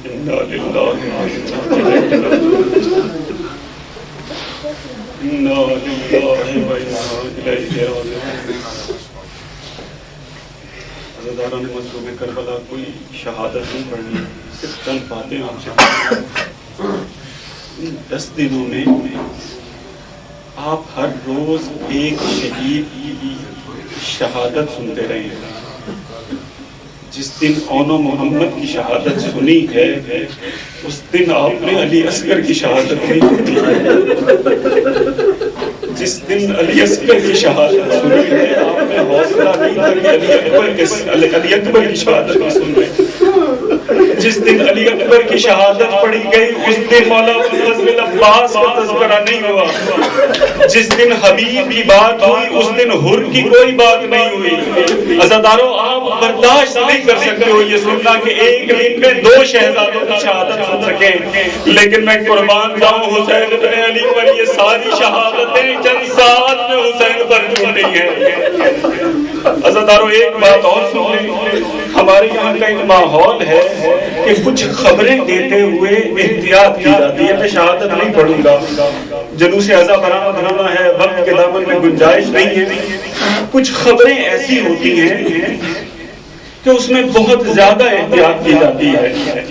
انا للہ و انا الیہ راجعون۔ عزاداران مظلوم کربلا، کوئی شہادت نہیں پڑھنی، صرف چند باتیں آپ سے پوچھیں۔ ان 10 دنوں میں آپ ہر روز ایک شہید کی شہادت سنتے رہے ہیں۔ جس دن اون و محمد کی شہادت سنی ہے، اس دن آپ نے علی اصغر کی شہادت نہیں سنی ہے۔ جس دن علی اصغر کی شہادت سنی ہے، آپ نے حوصلہ نہیں کر کے علی اکبر کی شہادت نہیں سنی۔ جس دن علی اکبر کی شہادت پڑھی گئی، اس دن مولا فضل عباس کا تذکرہ نہیں ہوا۔ جس دن حبیب کی بات ہوئی، اس دن حر کی کوئی بات نہیں ہوئی۔ عزاداروں، آپ برداشت نہیں کر سکتے ہو یہ سننا کہ ایک دن میں 2 شہزادوں کی شہادت سن سکیں، لیکن میں قربان جاؤں حسین ابن علی پر یہ ساری شہادتیں چند ساتھ میں حسین پر چھوڑ رہی ہیں۔ عزاداروں، ایک بات اور سن لیں، ہمارے یہاں کا ایک ماحول ہے کہ کچھ خبریں دیتے ہوئے احتیاط کی جاتی ہے۔ میں شہادت نہیں پڑھوں گا، جلوس اعضا برآمد ہونا ہے، وقت کے دامن میں گنجائش نہیں ہے۔ کچھ خبریں ایسی ہوتی ہیں کہ اس میں بہت زیادہ احتیاط کی جاتی ہے۔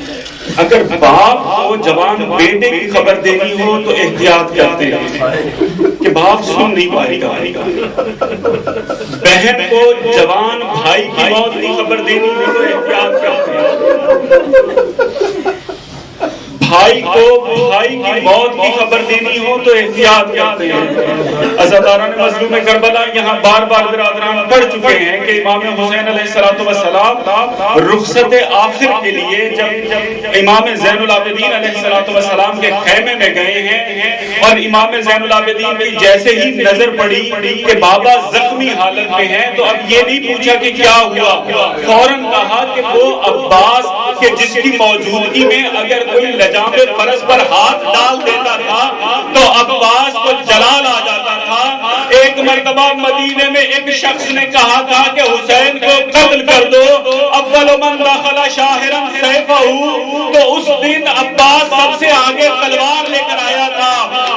اگر باپ کو جوان بیٹے کی خبر دینی ہو تو احتیاط کرتے ہیں کہ باپ سن نہیں پائے گا۔ بہن کو جوان بھائی کی موت کی خبر دینی ہو تو احتیاط کرتے ہیں۔ بھائی کو بھائی کی موت کی خبر دینی ہو تو احتیاط کرتے ہیں۔ عزاداران مظلوم کربلا، یہاں بار بار برادران پڑھ چکے ہیں کہ امام حسین علیہ السلام رخصت آخر کے لیے جب امام زین العابدین علیہ السلام کے خیمے میں گئے ہیں، اور امام زین العابدین کی جیسے ہی نظر پڑی کہ بابا زخمی حالت میں ہیں، تو اب یہ نہیں پوچھا کہ کیا ہوا، فوراً کہا کہ وہ عباس کہ جس کی موجودگی میں اگر کوئی لجام فرس پر ہاتھ ڈال دیتا تھا تو عباس کو جلال آ جاتا تھا۔ ایک مرتبہ مدینے میں ایک شخص نے کہا تھا کہ حسین کو قتل کر دو، اول من دخل شاہرا سیفہ، تو اس دن عباس سب سے آگے تلوار لے کر آیا تھا۔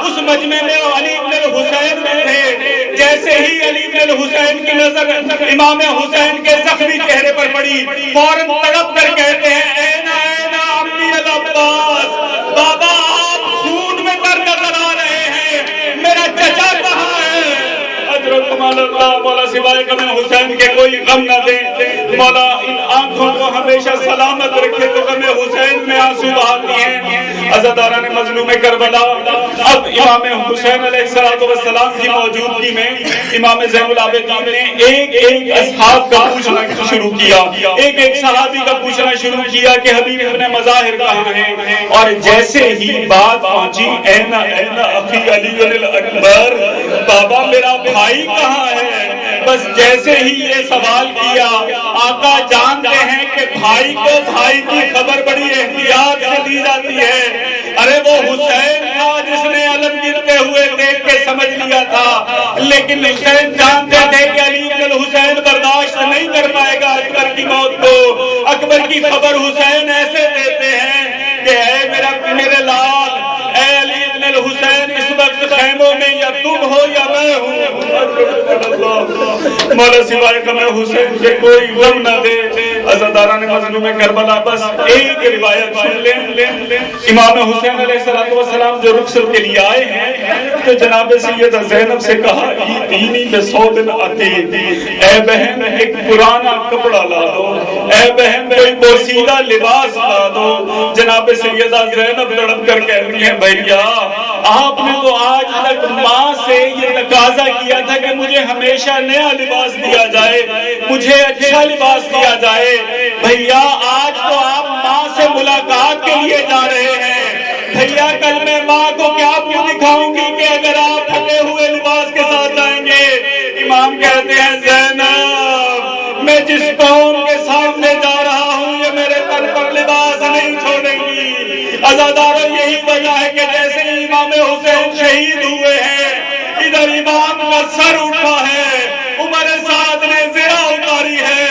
اس مجمع میں علی بن الحسین میں تھے۔ جیسے ہی علی بن الحسین کی نظر امام حسین کے زخمی چہرے پر پڑی، فوراً تڑپ کر کہتے ہیں اینا اینا عمی العباس، بابا آپ خون میں تر نظر آ رہے ہیں، میرا چچا کہاں ہے؟ حضرت مولا سوائے غم حسین کے کوئی غم نہ دے، مولا ان آنکھوں کو ہمیشہ سلامت رکھے تو غم حسین میں آنسو بہاتی ہیں۔ عزاداران مظلوم کربلا، اب امام حسین علیہ السلام کی موجودگی میں امام زین العابدین نے ایک اصحاب کا پوچھنا شروع کیا، ایک صحابی کا پوچھنا شروع کیا کہ حبیب ابن مظاہر کہاں ہیں؟ اور جیسے ہی بات پہنچی اینا اینا اخی علی الاکبر، بابا میرا بھائی کہاں ہے؟ بس جیسے ہی یہ سوال کیا، آقا جانتے ہیں کہ بھائی کو بھائی کی خبر بڑی احتیاط سے دی جاتی ہے۔ ارے وہ حسین تھا جس نے علم گرتے ہوئے دیکھ کے سمجھ لیا تھا، لیکن حسین جانتے تھے کہ علی بن الحسین برداشت نہیں کر پائے گا اکبر کی موت کو۔ اکبر کی خبر حسین ایسے دیتے ہیں کہ اے میرے لال، اے علی بن الحسین، اس وقت خیموں میں یا تم ہو یا میں ہوں، مولا سوائے غم حسین کے کوئی غم نہ دے۔ عزاداران مظلوم کربلا، بس ایک روایت سن لیں۔ امام حسین علیہ السلام جو رخصت کے لیے آئے ہیں تو جناب سیدہ زینب سے کہا ایتینی بثوب عتیق، اے بہن ایک پرانا کپڑا لا دو، اے بہن کوئی پوشیدہ لباس لا دو۔ جناب سیدہ زینب تڑپ کر کہتی ہیں بھیا آپ نے تو آج تک ماں سے یہ تقاضا کیا تھا کہ مجھے ہمیشہ نیا لباس دیا جائے، مجھے اچھا لباس دیا جائے، بھیا آج تو آپ ماں سے ملاقات کے لیے جا رہے ہیں، بھیا کل میں ماں کو کیا منہ دکھاؤں گی کہ اگر آپ پھٹے ہوئے لباس کے ساتھ جائیں گے؟ امام کہتے ہیں زینب، میں جس قوم کے سامنے جا رہا ہوں یہ میرے پر لباس نہیں چھوڑیں گی۔ عزاداروں، یہی وجہ ہے کہ جیسے امام حسین شہید ہوئے ہیں، ادھر امام کا سر اٹھا ہے، عمر سعد نے زرہ اتاری ہے،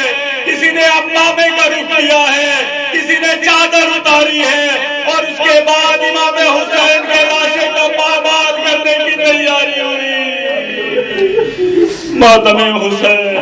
کسی نے اپنامے کا رخ کیا ہے، کسی نے چادر اتاری ہے اور اس کے بعد امام حسین کے لاشے کو پامال کرنے کی تیاری ہوئی. ماتم حسین